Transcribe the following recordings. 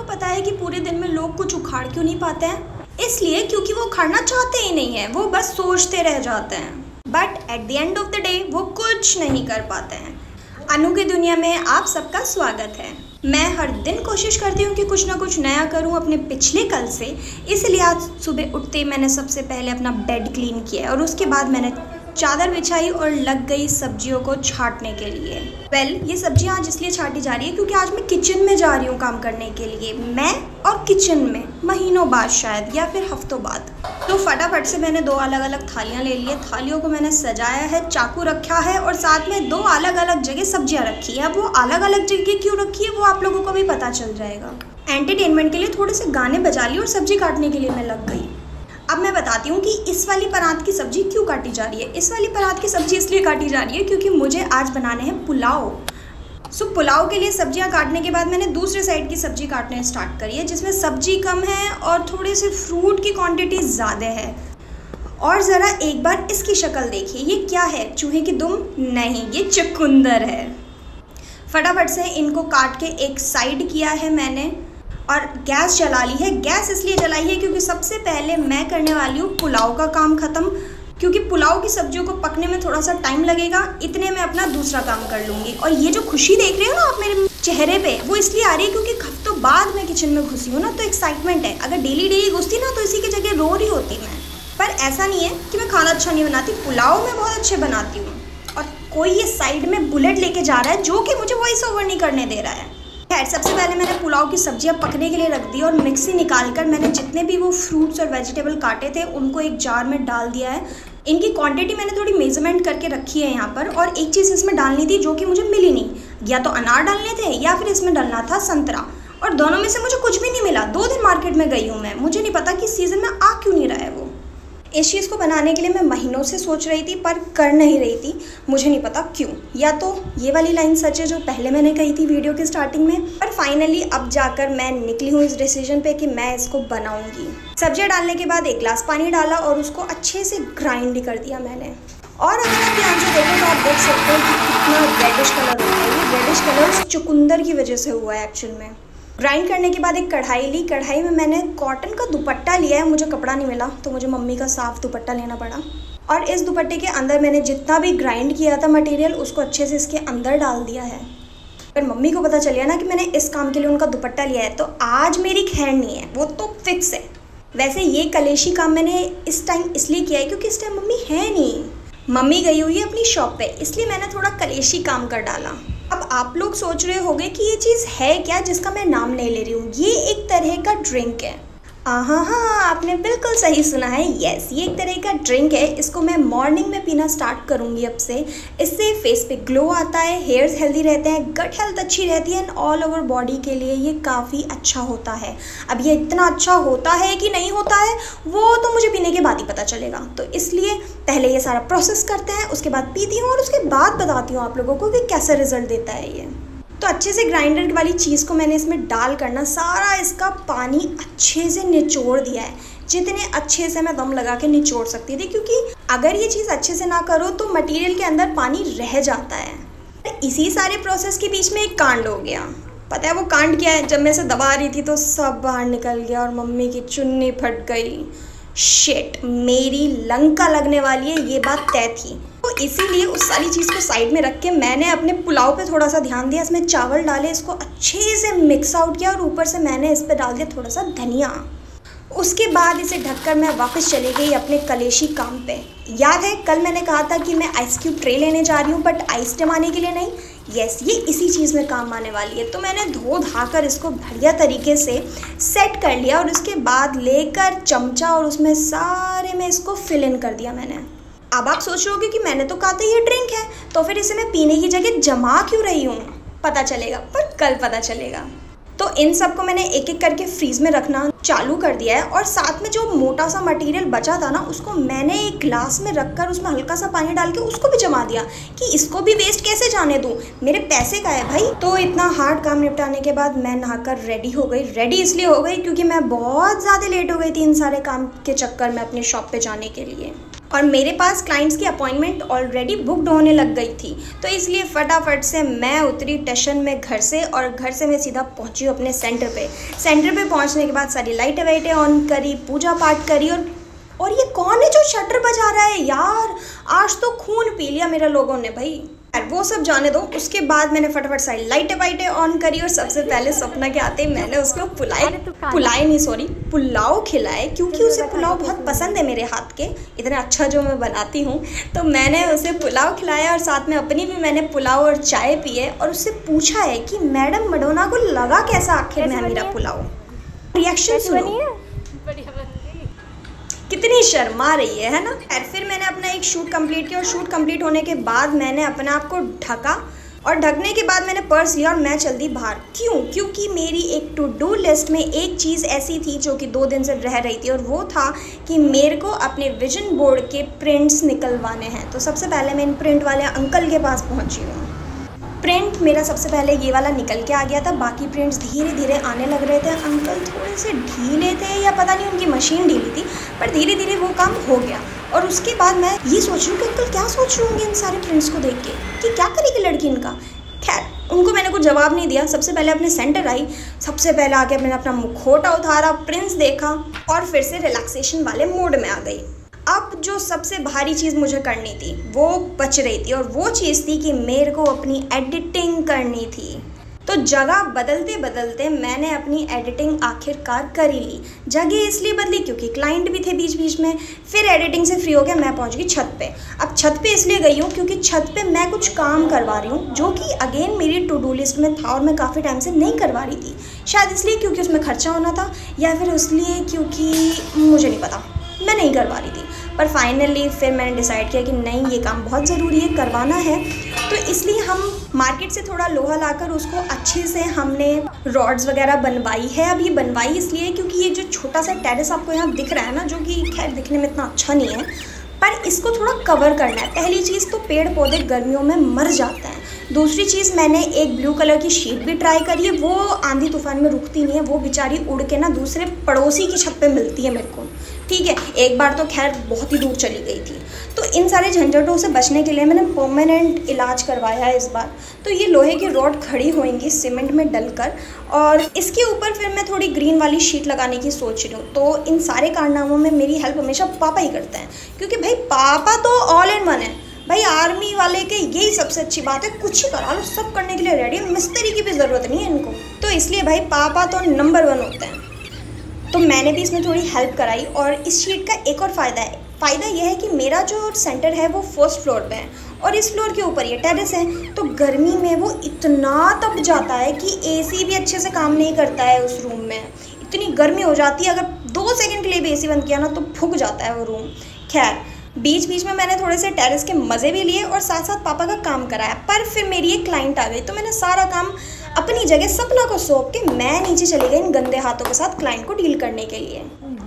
पता है कि पूरे दिन में लोग कुछ उखाड़ क्यों नहीं पाते हैं? इसलिए क्योंकि वो उखाड़ना चाहते ही नहीं है, वो बस सोचते रह जाते हैं। But at the end of the day वो कुछ नहीं कर पाते हैं। अनु की दुनिया में आप सबका स्वागत है। मैं हर दिन कोशिश करती हूँ कि कुछ ना कुछ नया करूँ अपने पिछले कल से, इसलिए आज सुबह उठते ही मैंने सबसे पहले अपना बेड क्लीन किया और उसके बाद मैंने चादर बिछाई और लग गई सब्जियों को छांटने के लिए। ये सब्जियां आज इसलिए छांटी जा रही है क्योंकि आज मैं किचन में जा रही हूँ काम करने के लिए। मैं और किचन में महीनों बाद शायद या फिर हफ्तों बाद। तो फटाफट से मैंने 2 अलग अलग थालियाँ ले ली। थालियों को मैंने सजाया है, चाकू रखा है और साथ में 2 अलग अलग जगह सब्जियाँ रखी है। अब वो अलग अलग जगह क्यों रखी है वो आप लोगों को भी पता चल जाएगा। एंटरटेनमेंट के लिए थोड़े से गाने बजा लिए और सब्जी काटने के लिए मैं लग गई। अब मैं बताती हूँ कि इस वाली परात की सब्ज़ी क्यों काटी जा रही है। इस वाली परात की सब्ज़ी इसलिए काटी जा रही है क्योंकि मुझे आज बनाने हैं पुलाव। पुलाव के लिए सब्जियाँ काटने के बाद मैंने दूसरे साइड की सब्ज़ी काटने स्टार्ट करी है, जिसमें सब्ज़ी कम है और थोड़े से फ्रूट की क्वांटिटी ज़्यादा है। और ज़रा एक बार इसकी शक्ल देखिए, ये क्या है? चूहे की दुम? नहीं, ये चुकंदर है। फटाफट से इनको काट के एक साइड किया है मैंने और गैस जला ली है। गैस इसलिए जलाई है क्योंकि सबसे पहले मैं करने वाली हूँ पुलाव का काम ख़त्म, क्योंकि पुलाव की सब्जियों को पकने में थोड़ा सा टाइम लगेगा। इतने में अपना दूसरा काम कर लूँगी। और ये जो खुशी देख रहे हो ना आप मेरे चेहरे पे, वो इसलिए आ रही है क्योंकि हफ्तों बाद मैं किचन में घुसी हूँ ना, तो एक्साइटमेंट है। अगर डेली घुसती ना तो इसी की जगह रो रही होती मैं। पर ऐसा नहीं है कि मैं खाना अच्छा नहीं बनाती, पुलाव मैं बहुत अच्छे बनाती हूँ। और कोई ये साइड में बुलेट लेके जा रहा है जो कि मुझे वॉइस ओवर नहीं करने दे रहा है। खैर, सबसे पहले मैंने पुलाव की सब्जियां पकने के लिए रख दी और मिक्सी निकालकर मैंने जितने भी वो फ्रूट्स और वेजिटेबल काटे थे उनको एक जार में डाल दिया है। इनकी क्वांटिटी मैंने थोड़ी मेजरमेंट करके रखी है यहाँ पर। और एक चीज़ इसमें डालनी थी जो कि मुझे मिली नहीं, या तो अनार डालने थे या फिर इसमें डालना था संतरा, और दोनों में से मुझे कुछ भी नहीं मिला। 2 दिन मार्केट में गई हूँ मैं, मुझे नहीं पता कि सीज़न में आ क्यों नहीं रहा है वो। इस चीज़ को बनाने के लिए मैं महीनों से सोच रही थी पर कर नहीं रही थी, मुझे नहीं पता क्यों। या तो ये वाली लाइन सच है जो पहले मैंने कही थी वीडियो के स्टार्टिंग में, पर फाइनली अब जाकर मैं निकली हूँ इस डिसीजन पे कि मैं इसको बनाऊंगी। सब्जियाँ डालने के बाद 1 गिलास पानी डाला और उसको अच्छे से ग्राइंड कर दिया मैंने। और अगर आप ध्यान से देखें तो आप देख सकते हो कि कितना रेडिश कलर हुआ है। ये रेडिश कलर चुकंदर की वजह से हुआ है एक्चुअल में। ग्राइंड करने के बाद एक कढ़ाई ली। कढ़ाई में मैंने कॉटन का दुपट्टा लिया है, मुझे कपड़ा नहीं मिला तो मुझे मम्मी का साफ़ दुपट्टा लेना पड़ा। और इस दुपट्टे के अंदर मैंने जितना भी ग्राइंड किया था मटेरियल उसको अच्छे से इसके अंदर डाल दिया है। पर मम्मी को पता चल गया ना कि मैंने इस काम के लिए उनका दुपट्टा लिया है, तो आज मेरी खैर नहीं है, वो तो फिक्स है। वैसे ये कलेशी काम मैंने इस टाइम इसलिए किया है क्योंकि इस टाइम मम्मी है नहीं, मम्मी गई हुई है अपनी शॉप पे, इसलिए मैंने थोड़ा कलेशी काम कर डाला। अब आप लोग सोच रहे होंगे कि ये चीज़ है क्या जिसका मैं नाम नहीं ले रही हूँ। ये एक तरह का ड्रिंक है। हाँ, आपने बिल्कुल सही सुना है। यस, ये एक तरह का ड्रिंक है। इसको मैं मॉर्निंग में पीना स्टार्ट करूँगी अब से। इससे फेस पे ग्लो आता है, हेयर्स हेल्दी रहते हैं, गट हेल्थ अच्छी रहती है एंड ऑल ओवर बॉडी के लिए ये काफ़ी अच्छा होता है। अब ये इतना अच्छा होता है कि नहीं होता है वो तो मुझे पीने के बाद ही पता चलेगा, तो इसलिए पहले ये सारा प्रोसेस करते हैं, उसके बाद पीती हूँ और उसके बाद बताती हूँ आप लोगों को कि कैसा रिजल्ट देता है ये। तो अच्छे से ग्राइंडर वाली चीज़ को मैंने इसमें डाल करना सारा इसका पानी अच्छे से निचोड़ दिया है, जितने अच्छे से मैं दम लगा के निचोड़ सकती थी, क्योंकि अगर ये चीज़ अच्छे से ना करो तो मटेरियल के अंदर पानी रह जाता है। इसी सारे प्रोसेस के बीच में एक कांड हो गया। पता है वो कांड क्या है? जब मैं इसे दबा रही थी तो सब बाहर निकल गया और मम्मी की चुन्नी फट गई। शिट, मेरी लंका लगने वाली है, ये बात तय थी। तो इसीलिए उस सारी चीज़ को साइड में रख के मैंने अपने पुलाव पे थोड़ा सा ध्यान दिया। इसमें चावल डाले, इसको अच्छे से मिक्स आउट किया और ऊपर से मैंने इस पर डाल दिया थोड़ा सा धनिया। उसके बाद इसे ढककर मैं वापस चली गई अपने कलेशी काम पे। याद है कल मैंने कहा था कि मैं आइस क्यूब ट्रे लेने जा रही हूँ, बट आइस जमाने के लिए नहीं। यस, ये इसी चीज़ में काम आने वाली है। तो मैंने धो धाकर इसको बढ़िया तरीके से सेट कर लिया और उसके बाद लेकर चमचा और उसमें सारे में इसको फिल इन कर दिया मैंने। अब आप सोच रहे होगे कि मैंने तो कहा था ये ड्रिंक है, तो फिर इसे मैं पीने की जगह जमा क्यों रही हूँ? पता चलेगा, पर कल पता चलेगा। तो इन सब को मैंने एक एक करके फ्रीज में रखना चालू कर दिया है। और साथ में जो मोटा सा मटेरियल बचा था ना, उसको मैंने एक ग्लास में रखकर उसमें हल्का सा पानी डाल के उसको भी जमा दिया कि इसको भी वेस्ट कैसे जाने दूँ, मेरे पैसे का है भाई। तो इतना हार्ड काम निपटाने के बाद मैं नहाकर रेडी हो गई। रेडी इसलिए हो गई क्योंकि मैं बहुत ज़्यादा लेट हो गई थी इन सारे काम के चक्कर में अपने शॉप पे जाने के लिए। और मेरे पास क्लाइंट्स की अपॉइंटमेंट ऑलरेडी बुकड होने लग गई थी। तो इसलिए फटाफट से मैं उतरी स्टेशन में घर से, और घर से मैं सीधा पहुंची अपने सेंटर पे। सेंटर पे पहुंचने के बाद सारी लाइटें वाइटें ऑन करी, पूजा पाठ करी। और ये कौन है जो शटर बजा रहा है यार? आज तो खून पी लिया मेरे लोगों ने भाई। वो सब जाने दो। उसके बाद मैंने फटाफट सारी लाइटें वाइटें ऑन करी, और सबसे पहले सपना के आते ही मैंने उसको पुलाव खिलाए, क्योंकि उसे पुलाव बहुत पसंद है मेरे हाथ के, इतना अच्छा जो मैं बनाती हूँ। तो मैंने उसे पुलाव खिलाया, और साथ में अपनी भी मैंने पुलाव और चाय पिए, और उससे पूछा है कि मैडम मडोना को लगा कैसा आखिर में मेरा पुलाव? रिएक्शन सुनो, कितनी शर्मा रही है ना। फिर मैंने अपना एक शूट कंप्लीट किया, और शूट कंप्लीट होने के बाद मैंने अपने आप को ढका, और ढकने के बाद मैंने पर्स लिया और मैं चल दी बाहर। क्योंकि मेरी एक टू डू लिस्ट में एक चीज़ ऐसी थी जो कि 2 दिन से रह रही थी, और वो था कि मेरे को अपने विजन बोर्ड के प्रिंट्स निकलवाने हैं। तो सबसे पहले मैं इन प्रिंट वाले अंकल के पास पहुंची हूँ। प्रिंट मेरा सबसे पहले ये वाला निकल के आ गया था, बाकी प्रिंट्स धीरे धीरे आने लग रहे थे। अंकल थोड़े से ढीले थे, या पता नहीं उनकी मशीन ढीली थी, पर धीरे धीरे वो काम हो गया। और उसके बाद मैं ये सोच रही हूँ कि अंकल क्या सोच रहे होंगे इन सारे प्रिंट्स को देख के, कि क्या करेगी लड़की इनका। खैर उनको मैंने कुछ जवाब नहीं दिया। सबसे पहले अपने सेंटर आई, सबसे पहले आके मैंने अपना मुखौटा उतारा, प्रिंट्स देखा, और फिर से रिलैक्सेशन वाले मोड में आ गई। अब जो सबसे भारी चीज़ मुझे करनी थी वो बच रही थी, और वो चीज़ थी कि मेरे को अपनी एडिटिंग करनी थी। तो जगह बदलते बदलते मैंने अपनी एडिटिंग आखिरकार कर ही ली। जगह इसलिए बदली क्योंकि क्लाइंट भी थे बीच बीच में। फिर एडिटिंग से फ्री हो गया, मैं पहुंच गई छत पे। अब छत पे इसलिए गई हूँ क्योंकि छत पे मैं कुछ काम करवा रही हूँ, जो कि अगेन मेरी टू डू लिस्ट में था, और मैं काफ़ी टाइम से नहीं करवा रही थी। शायद इसलिए क्योंकि उसमें खर्चा होना था, या फिर इसलिए क्योंकि मुझे नहीं पता, मैं नहीं करवा रही थी। पर फाइनली फिर मैंने डिसाइड किया कि नहीं, ये काम बहुत ज़रूरी है, करवाना है। तो इसलिए हम मार्केट से थोड़ा लोहा लाकर उसको अच्छे से हमने रॉड्स वगैरह बनवाई है। अब ये बनवाई इसलिए क्योंकि ये जो छोटा सा टेरेस आपको यहाँ दिख रहा है ना, जो कि खैर दिखने में इतना अच्छा नहीं है, पर इसको थोड़ा कवर करना है। पहली चीज़ तो पेड़ पौधे गर्मियों में मर जाते हैं। दूसरी चीज़, मैंने एक ब्लू कलर की शीट भी ट्राई करी है, वो आंधी तूफान में रुकती नहीं है, वो बेचारी उड़ के ना दूसरे पड़ोसी की छत पे मिलती है मेरे को। ठीक है, एक बार तो खैर बहुत ही दूर चली गई थी। तो इन सारे झंझटों से बचने के लिए मैंने परमानेंट इलाज करवाया है इस बार। तो ये लोहे की रॉड खड़ी होंगी सीमेंट में डलकर, और इसके ऊपर फिर मैं थोड़ी ग्रीन वाली शीट लगाने की सोच रही हूँ। तो इन सारे कारनामों में मेरी हेल्प हमेशा पापा ही करते हैं, क्योंकि भाई पापा तो ऑल इन वन है भाई। आर्मी वाले के यही सबसे अच्छी बात है, कुछ ही करा लो, सब करने के लिए रेडी है, मिस्त्री की भी ज़रूरत नहीं है इनको। तो इसलिए भाई पापा तो नंबर 1 होते हैं। तो मैंने भी इसमें थोड़ी हेल्प कराई। और इस शीट का एक और फ़ायदा यह है कि मेरा जो सेंटर है वो 1st फ्लोर पे है, और इस फ्लोर के ऊपर ये टेरेस है। तो गर्मी में वो इतना तप जाता है कि एसी भी अच्छे से काम नहीं करता है उस रूम में। इतनी गर्मी हो जाती है, अगर 2 सेकंड के लिए भी एसी बंद किया ना तो फूक जाता है वो रूम। खैर बीच बीच में मैंने थोड़े से टेरेस के मज़े भी लिए, और साथ साथ पापा का काम कराया। पर फिर मेरी एक क्लाइंट आ गई, तो मैंने सारा काम अपनी जगह सपना को सौंप के मैं नीचे चली गई इन गंदे हाथों के साथ क्लाइंट को डील करने के लिए।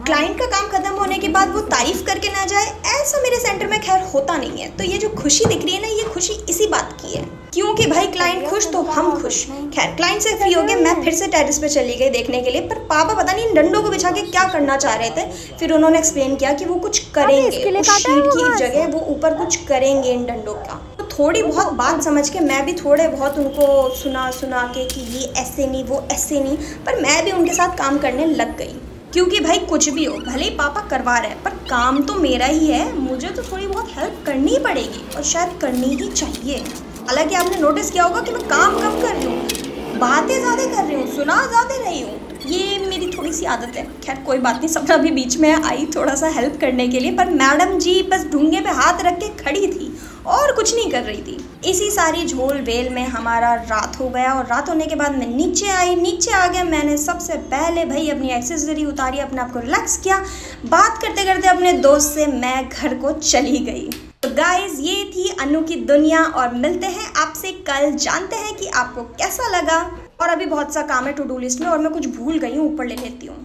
क्लाइंट का काम खत्म होने के बाद वो तारीफ करके ना जाए, ऐसा मेरे सेंटर में खैर होता नहीं है। तो ये जो खुशी दिख रही है ना, ये खुशी इसी बात की है, क्योंकि भाई क्लाइंट खुश तो हम खुश। खैर क्लाइंट से फ्री हो गए, मैं फिर से टेरेस पे चली गई देखने के लिए। पर पापा पता नहीं इन डंडों को बिछा के क्या करना चाह रहे थे। फिर उन्होंने एक्सप्लेन किया कि वो कुछ करेंगे, उस शीट की जगह वो ऊपर कुछ करेंगे इन डंडों का। तो थोड़ी बहुत बात समझ के मैं भी थोड़े बहुत उनको सुना के कि ये ऐसे नहीं, वो ऐसे नहीं, पर मैं भी उनके साथ काम करने लग गई। क्योंकि भाई कुछ भी हो, भले ही पापा करवा रहे हैं, पर काम तो मेरा ही है, मुझे तो थोड़ी बहुत हेल्प करनी ही पड़ेगी, और शायद करनी ही चाहिए। हालांकि आपने नोटिस किया होगा कि मैं काम कम कर रही हूँ, बातें ज़्यादा कर रही हूँ, सुना ज़्यादा रही हूँ, ये मेरी थोड़ी सी आदत है। खैर कोई बात नहीं, सपना भी बीच में आई थोड़ा सा हेल्प करने के लिए, पर मैडम जी बस ढूंढे पे हाथ रख के खड़ी थी और कुछ नहीं कर रही थी। इसी सारी झोल वेल में हमारा रात हो गया, और रात होने के बाद मैं नीचे आई। नीचे आ गया, मैंने सबसे पहले भाई अपनी एक्सेसरी उतारी, अपने आप को रिलैक्स किया। बात करते करते अपने दोस्त से मैं घर को चली गई। तो गाइज ये थी अनु की दुनिया, और मिलते हैं आपसे कल। जानते हैं कि आपको कैसा लगा। और अभी बहुत सा काम है टू डू लिस्ट में, और मैं कुछ भूल गई हूँ, ऊपर ले लेती हूँ।